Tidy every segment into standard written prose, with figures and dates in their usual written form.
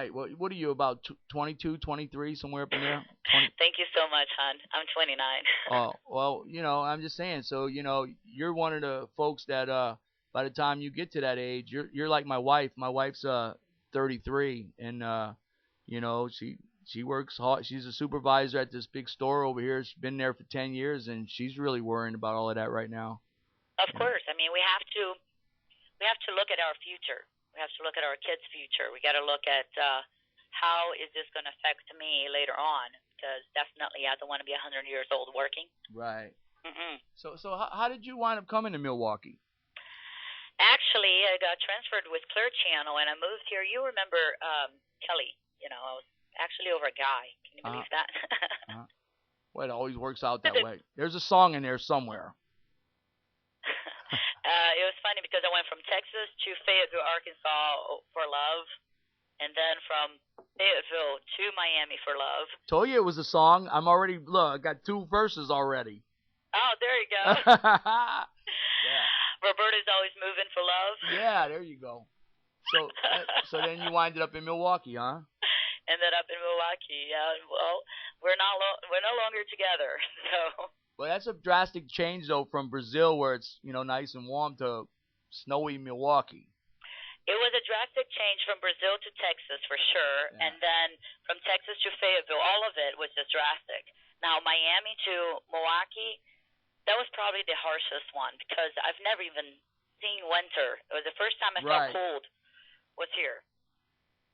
Right. What are you, about 22, 23, somewhere up in there? 20. Thank you so much, hon. I'm 29. Oh, well, I'm just saying. So, you're one of the folks that by the time you get to that age, you're like my wife. My wife's 33, and she works hard. She's a supervisor at this big store over here. She's been there for 10 years, and she's really worrying about all of that right now. Of course. I mean, we have to look at our future. We have to look at our kids' future. We got to look at how is this going to affect me later on? Because definitely, I don't want to be 100 years old working. Right. Mm-mm. So how did you wind up coming to Milwaukee? Actually, I got transferred with Clear Channel, and I moved here. You remember Kelly? I was actually over a guy. Can you believe that? Uh-huh. Well, it always works out that way. There's a song in there somewhere. It was funny because I went from Texas to Fayetteville, Arkansas for love, and then from Fayetteville to Miami for love. Told you it was a song. I got 2 verses already. Oh, there you go. Yeah. Roberta's always moving for love. Yeah, there you go. So then you winded up in Milwaukee, huh? Ended up in Milwaukee. Yeah. Well, we're no longer together. So. Well, that's a drastic change though from Brazil, where it's nice and warm, to snowy Milwaukee. It was a drastic change from Brazil to Texas for sure, Yeah. and then from Texas to Fayetteville. All of it was just drastic. Now Miami to Milwaukee, that was probably the harshest one because I've never even seen winter. It was the first time I felt cold was here.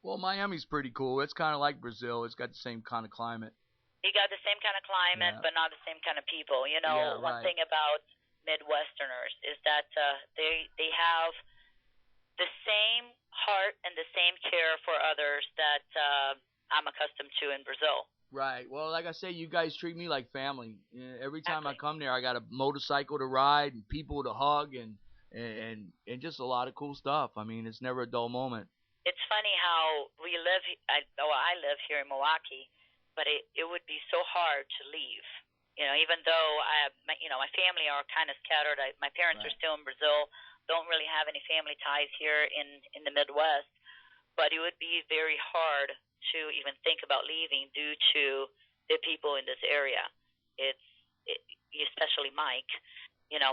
Well, Miami's pretty cool. It's kind of like Brazil. It's got the same kind of climate. You got the same kind of climate, Yeah. but not the same kind of people. Yeah, one right. thing about Midwesterners is that they have the same heart and the same care for others that I'm accustomed to in Brazil. Right. Well, like I say, you guys treat me like family. Every time Exactly. I come there, I got a motorcycle to ride and people to hug and just a lot of cool stuff. I mean, it's never a dull moment. It's funny how we live. I live here in Milwaukee, but it would be so hard to leave. Even though my family are kind of scattered. My parents are still in Brazil. Don't really have any family ties here in the Midwest. But it would be very hard to even think about leaving due to the people in this area. Especially Mike.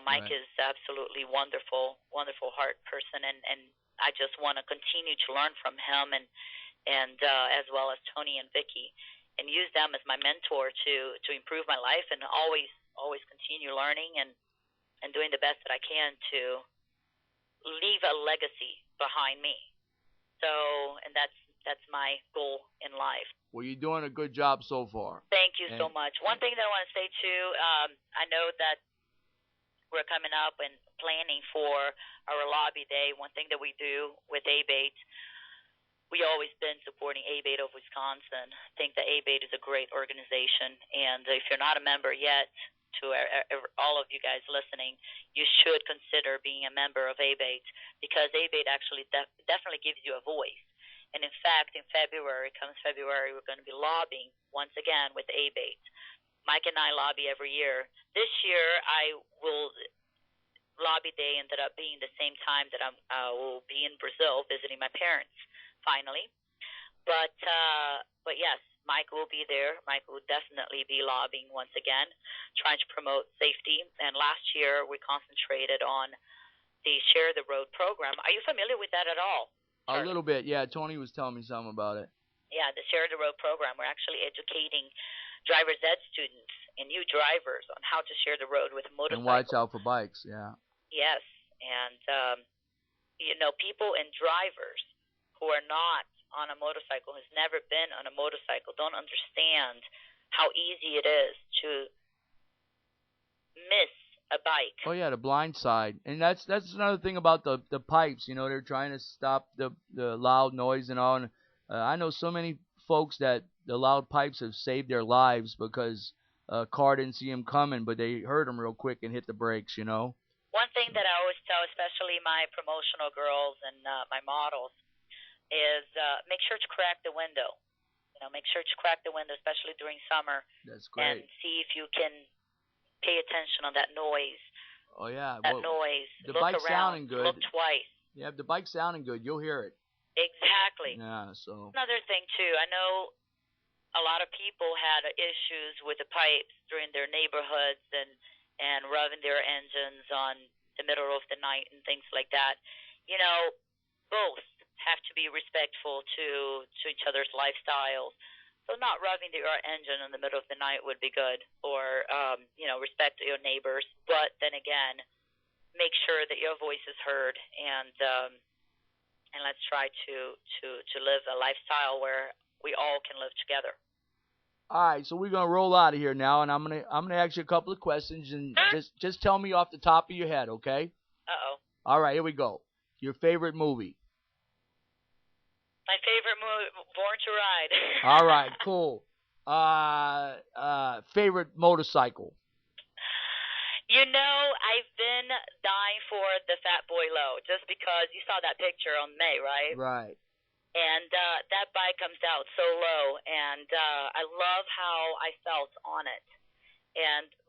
Mike is absolutely wonderful, wonderful heart person, and I just want to continue to learn from him and as well as Tony and Vicky, and use them as my mentor to improve my life and always continue learning and doing the best that I can to leave a legacy behind me. So, and that's my goal in life. Well, you're doing a good job so far. Thank you so much. One thing that I want to say too, I know that we're coming up and planning for our lobby day. One thing that we do with ABATE, we always been supporting ABATE of Wisconsin. I think that ABATE is a great organization, and if you're not a member yet, to all of you guys listening, you should consider being a member of ABATE because ABATE actually definitely gives you a voice. And in fact, in February, we're going to be lobbying once again with ABATE. Mike and I lobby every year. This year, lobby day ended up being the same time that I will be in Brazil visiting my parents, finally. But yes, Mike will be there. Mike will definitely be lobbying once again, trying to promote safety. And last year, we concentrated on the Share the Road program. Are you familiar with that at all? A little bit, yeah. Tony was telling me something about it. Yeah, the Share the Road program. We're actually educating driver's ed students and new drivers on how to share the road with a motorcycle. And watch out for bikes, yeah. Yes, and people and drivers who are not on a motorcycle, has never been on a motorcycle, don't understand how easy it is to miss a bike. Oh yeah, the blind side, and that's another thing about the pipes. They're trying to stop the loud noise and all. And I know so many folks that the loud pipes have saved their lives because a car didn't see them coming, but they heard them real quick and hit the brakes. One thing that I always tell, especially my promotional girls and my models, is make sure to crack the window. Make sure to crack the window, especially during summer. That's great. And see if you can pay attention on that noise. Oh yeah, that noise. The Look bike's around. sounding good. Look twice. Yeah, if the bike's sounding good, you'll hear it. Exactly. Yeah. So. Another thing too, I know a lot of people had issues with the pipes during their neighborhoods and revving their engines on the middle of the night and things like that. You know, both have to be respectful to each other's lifestyles. So not revving your engine in the middle of the night would be good, or respect your neighbors. But then again, make sure that your voice is heard, and let's try to live a lifestyle where we all can live together. All right, so we're gonna roll out of here now, and I'm gonna ask you a couple of questions, and just tell me off the top of your head, okay? Uh oh. All right, here we go. Your favorite movie? My favorite movie, Born to Ride. All right, cool. Favorite motorcycle? I've been dying for the Fat Boy Low just because you saw that picture on May, right? Right. And that bike comes out so low, and I love how I felt on it.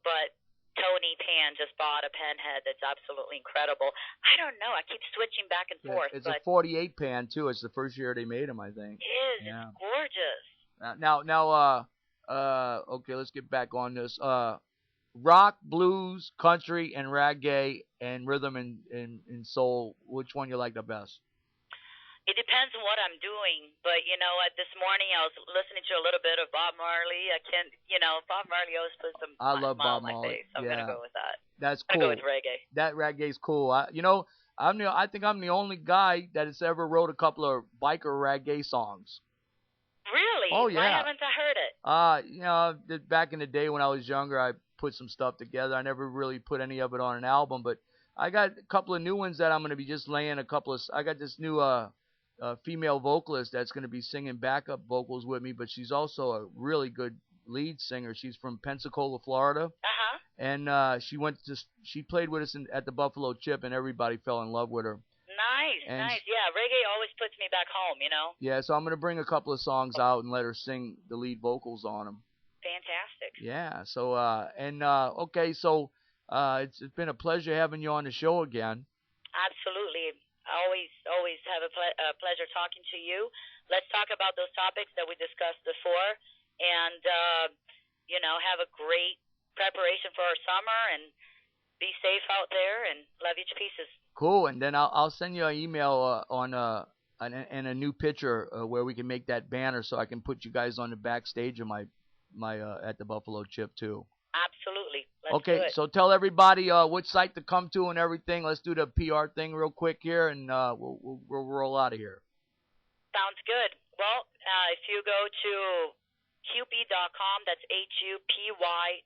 But Tony Pan just bought a Penhead that's absolutely incredible. I don't know. I keep switching back and Yeah, forth. it's but a 48 pan too. It's the first year they made them, I think. It is. Yeah. It's gorgeous. Okay, let's get back on this. Rock, blues, country, and reggae, and rhythm and soul. Which one you like the best? It depends on what I'm doing, but this morning I was listening to a little bit of Bob Marley. I can't, Bob Marley always puts a I love smile Bob on my Marley. face. So I'm gonna go with that. That's I'm cool. gonna go with reggae. That reggae's cool. I think I'm the only guy that has ever wrote a couple of biker reggae songs. Really? Oh yeah. Why haven't I heard it? Back in the day when I was younger, I put some stuff together. I never really put any of it on an album, but I got a couple of new ones that I'm gonna be just laying a couple of. I got this new female vocalist that's gonna be singing backup vocals with me, but she's also a really good lead singer. She's from Pensacola, Florida. Uh-huh. And she played with us at the Buffalo Chip, and everybody fell in love with her. Nice. Yeah, reggae always puts me back home. Yeah, so I'm gonna bring a couple of songs out and let her sing the lead vocals on them. Fantastic. Yeah. So okay, so it's been a pleasure having you on the show again. Absolutely. Always have a pleasure talking to you. Let's talk about those topics that we discussed before, and have a great preparation for our summer, and be safe out there, and love you to pieces. Cool. And then I'll send you an email and a new picture where we can make that banner, so I can put you guys on the backstage of my at the Buffalo Chip too. Absolutely. Let's okay, do it. So tell everybody which site to come to and everything. Let's do the PR thing real quick here, and we'll roll out of here. Sounds good. Well, if you go to Hupy.com, that's HUPY.com.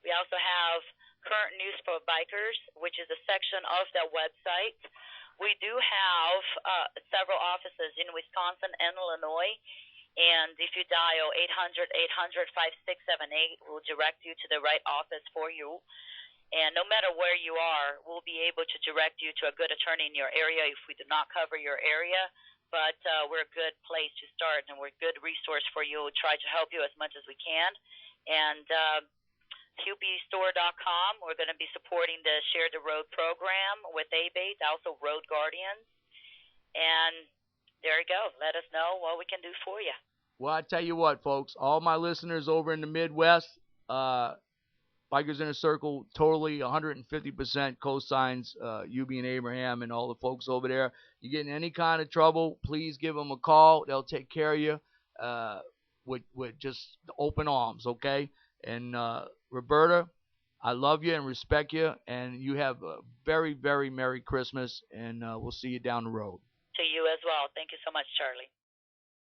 We also have Current News for Bikers, which is a section of that website. We do have several offices in Wisconsin and Illinois. And if you dial 800-800-5678, we'll direct you to the right office for you. And no matter where you are, we'll be able to direct you to a good attorney in your area if we do not cover your area. But we're a good place to start, and we're a good resource for you. We'll try to help you as much as we can. And HupyStore.com, we're going to be supporting the Share the Road program with ABATE, also Road Guardians. And there you go. Let us know what we can do for you. Well, I tell you what, folks, all my listeners over in the Midwest, Bikers Inner Circle totally 150% co-signs Hupy and Abraham and all the folks over there. You get in any kind of trouble, please give them a call. They'll take care of you with just open arms, okay? And Roberta, I love you and respect you, and you have a very, very Merry Christmas, and we'll see you down the road. To you as well. Thank you so much, Charlie.